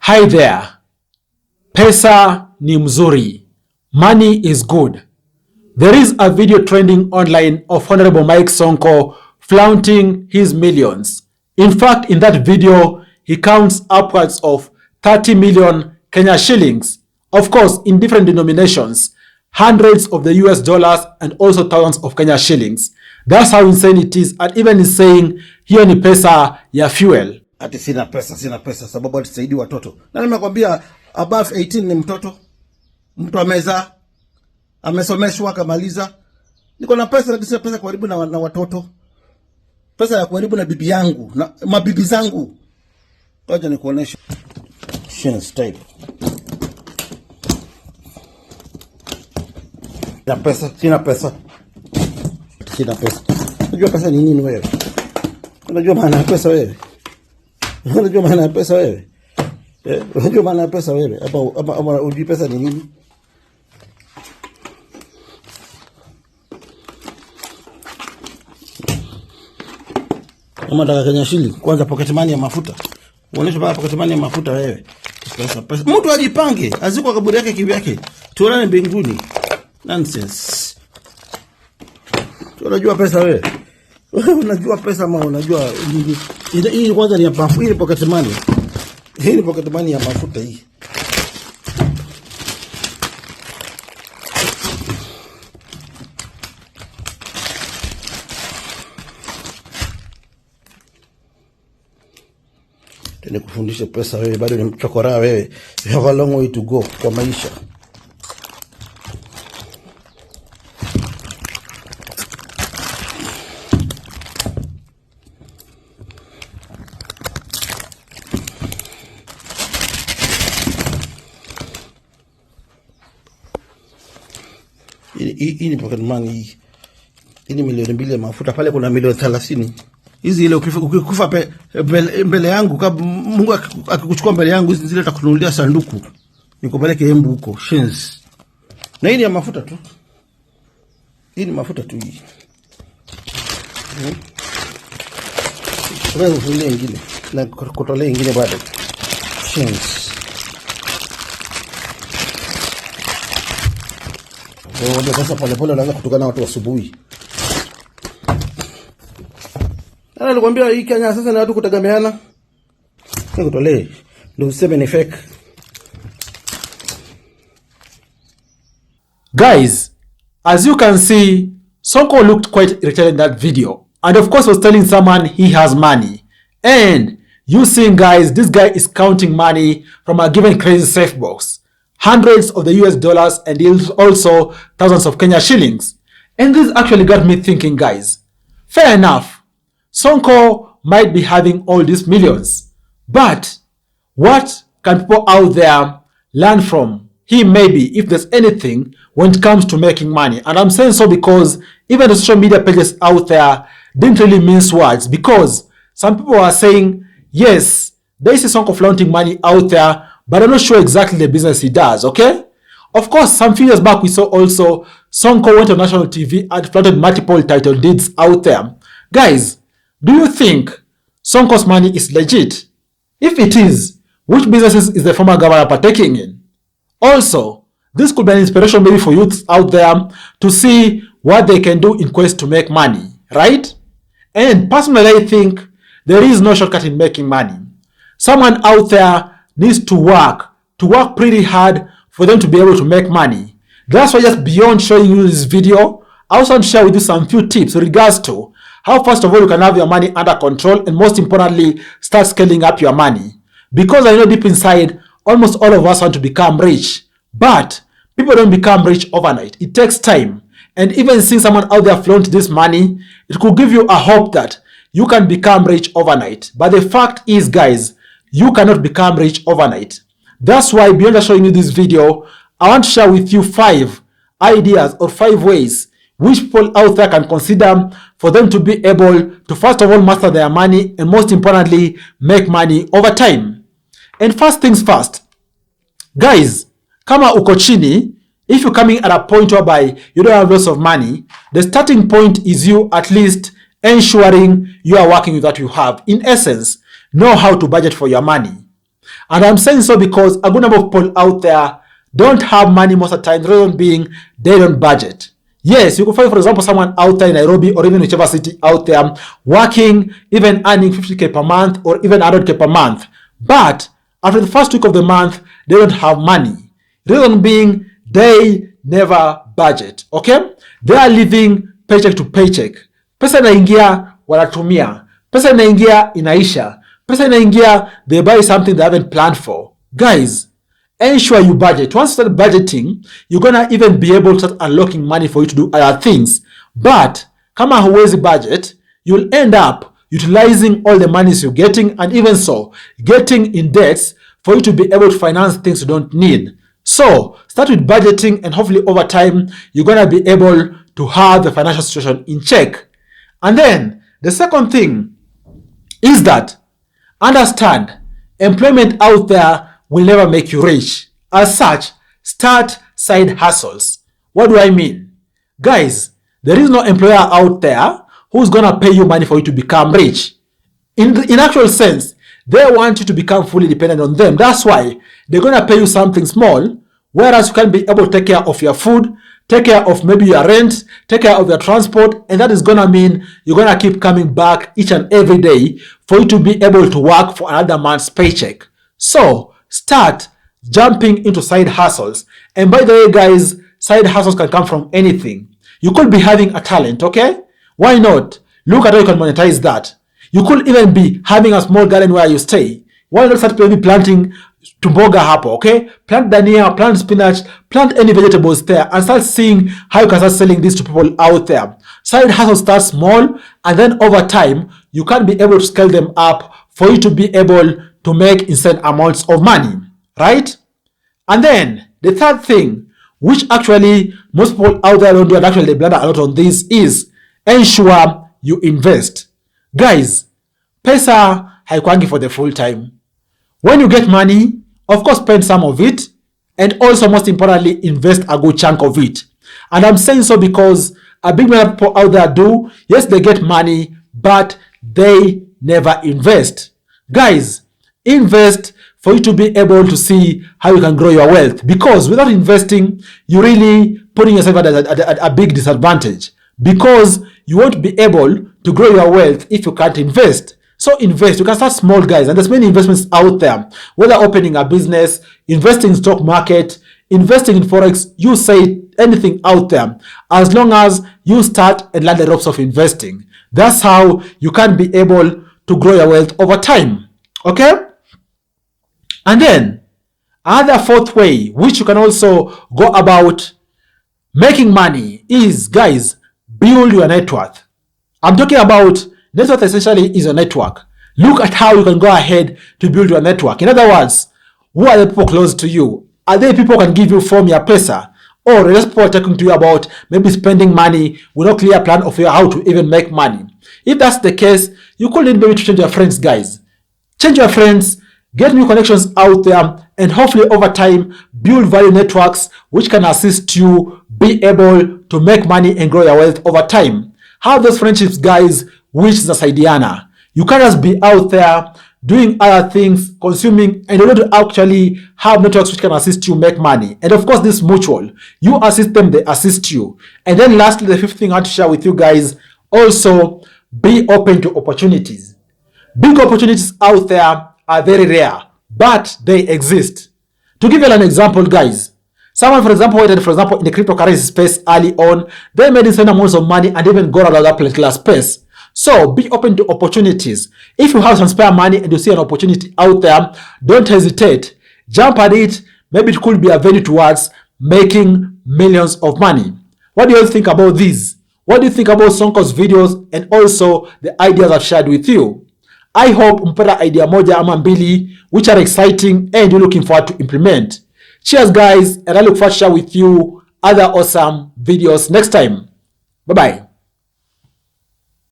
Hi there. Pesa ni mzuri. Money is good. There is a video trending online of Honorable Mike Sonko flaunting his millions. In fact, in that video, he counts upwards of 30 million Kenya shillings. Of course, in different denominations, hundreds of the US dollars and also thousands of Kenya shillings. That's how insane it is. And even he's saying, hiyo ni pesa ya fuel. Ati sina pesa sababu atisaidi watoto. Na nimekwambia above 18 ni mtoto. Mtu ameza, amesomeshwa akamaliza. Niko na pesa lakini sina pesa karibu na watoto. Pesa ya karibu na bibi yangu, na mabibi zangu. Ngoja nikuoneshe. Shillings type. Sina pesa. Unajua pesa ni nini wewe? Unajua maana ya pesa wewe? Unajua maana ya pesa wewe? Unajua maana ya pesa wewe? Hapa unajua pesa ni nini? Kama nataka Kenya shilingi, kwanza pocket money ya mafuta. Uoneshe baba pocket money ya mafuta wewe. Pesa. Mtu ajipange, aziko kaburi yake kivyake. Tuonane mbinguni. Nonsense. Unajua pesa wewe? Unajua pesa ama unajua hii kwanza ni ya mafuta, hii pocket money. Hii ni pocket money ya mafuta hii. Tena kufundisha pesa wewe bado ni mchokora wewe. You have a long way to go kwa maisha. Hii ni pocket money hii. Hii ni milioni 2 ya mafuta, pale kuna milioni 30. Hizi ile ukikufa mbele yangu, kama Mungu akikuchukua mbele yangu, hizi zile takununulia sanduku. Nikupeleke Embu huko, shillings. Na hii ni ya mafuta tu. Hii ni mafuta tu hii. Wewe ufungie nyingine na kutolea nyingine bado. Shillings. Ndio sasa pole unaanza kutukana watu asubuhi. Nilikwambia hii Kenya sasa ni watu kutegemeana. Nikutolee. Ndio useme ni fake. Guys, as you can see, Sonko looked quite irritated in that video. And of course was telling someone he has money. And you seeing guys, this guy is counting money from a given crazy safe box. Hundreds of the US dollars and also thousands of Kenya shillings. And this actually got me thinking, guys. Fair enough, Sonko might be having all these millions. But what can people out there learn from him maybe, if there's anything, when it comes to making money? And I'm saying so because even the social media pages out there didn't really mince words, because some people are saying, yes, they see Sonko flaunting money out there, but I'm not sure exactly the business he does, okay? Of course, some few years back, we saw also Sonko went on national TV and flaunted multiple title deeds out there. Guys, do you think Sonko's money is legit? If it is, which businesses is the former governor partaking in? Also, this could be an inspiration maybe for youths out there to see what they can do in quest to make money, right? And personally, I think there is no shortcut in making money. Someone out there needs to work pretty hard for them to be able to make money. That's why, just beyond showing you this video, I also want to share with you some few tips with regards to how, first of all, you can have your money under control, and most importantly, start scaling up your money. Because I know deep inside, almost all of us want to become rich, but people don't become rich overnight. It takes time. And even seeing someone out there flaunt this money, it could give you a hope that you can become rich overnight. But the fact is, guys, you cannot become rich overnight. That's why, beyond just showing you this video, I want to share with you 5 ideas or 5 ways which people out there can consider for them to be able to, first of all, master their money, and most importantly, make money over time. And first things first, guys, kama uko chini, if you're coming at a point whereby you don't have lots of money, the starting point is you at least ensuring you are working with what you have. In essence, know how to budget for your money. And I'm saying so because a good number of people out there don't have money most of the time, reason being they don't budget. Yes, you could find, for example, someone out there in Nairobi or even whichever city out there working, even earning 50k per month or even 100k per month. But after the first week of the month, they don't have money. Reason being they never budget. Okay? They are living paycheck to paycheck. Pesa inaingia wanatumia. Pesa inaingia inaisha. Pesa inaingia they buy something they haven't planned for. Guys, ensure you budget. Once you start budgeting, you're gonna even be able to start unlocking money for you to do other things. But kama huwezi budget, you'll end up utilizing all the monies you're getting, and even so, getting in debts for you to be able to finance things you don't need. So start with budgeting, and hopefully over time, you're gonna be able to have the financial situation in check. And then the second thing is that understand employment out there will never make you rich. As such, start side hustles. What do I mean? Guys, there is no employer out there who's gonna pay you money for you to become rich. In actual sense, they want you to become fully dependent on them. That's why they're gonna pay you something small, whereas you can be able to take care of your food, take care of maybe your rent, take care of your transport, and that is gonna mean you're gonna keep coming back each and every day for you to be able to work for another month's paycheck. So start jumping into side hustles. And by the way, guys, side hustles can come from anything. You could be having a talent, okay? Why not? Look at how you can monetize that. You could even be having a small garden where you stay. Why not start maybe planting tumboga hapo, okay? Plant dania, plant spinach, plant any vegetables there, and start seeing how you can start selling this to people out there. Side hustle starts small, and then over time, you can be able to scale them up for you to be able to make insane amounts of money, right? And then the third thing, which actually most people out there don't do, and actually they blunder a lot on this, is ensure you invest. Guys, pesa haikwangi for the full time. When you get money, of course, spend some of it, and also most importantly, invest a good chunk of it. And I'm saying so because a big many people out there do, yes, they get money, but they never invest. Guys, invest for you to be able to see how you can grow your wealth, because without investing, you're really putting yourself at a big disadvantage, because you won't be able to grow your wealth if you can't invest. So invest. You can start small, guys, and there's many investments out there, whether opening a business, investing in stock market, investing in forex, you say anything out there, as long as you start and learn the ropes of investing. That's how you can be able to grow your wealth over time. Okay? And then another fourth way, which you can also go about making money, is, guys, build your net worth. I'm talking about net worth essentially is a network. Look at how you can go ahead to build your network. In other words, who are the people close to you? Are they people who can give you from your pesa? Or are those people talking to you about maybe spending money with no clear plan of how to even make money? If that's the case, you could need maybe to change your friends, guys. Change your friends, get new connections out there, and hopefully over time, build value networks which can assist you be able to make money and grow your wealth over time. Have those friendships, guys, which is a sidiana. You can't just be out there doing other things, consuming, and you need to actually have networks which can assist you make money. And of course, this is mutual. You assist them, they assist you. And then lastly, the fifth thing I want to share with you guys, also be open to opportunities. Big opportunities out there are very rare, but they exist. To give you an example, guys, someone, for example, waited, for example, in the cryptocurrency space early on, they made insane amounts of money and even got out of that particular space. So be open to opportunities. If you have some spare money and you see an opportunity out there, don't hesitate. Jump at it. Maybe it could be a venue towards making millions of money. What do you think about this? What do you think about Sonko's videos and also the ideas I've shared with you? I hope mpata idea moja ama mbili which are exciting and you're looking forward to implement. Cheers, guys, and I look forward to share with you other awesome videos next time. Bye-bye.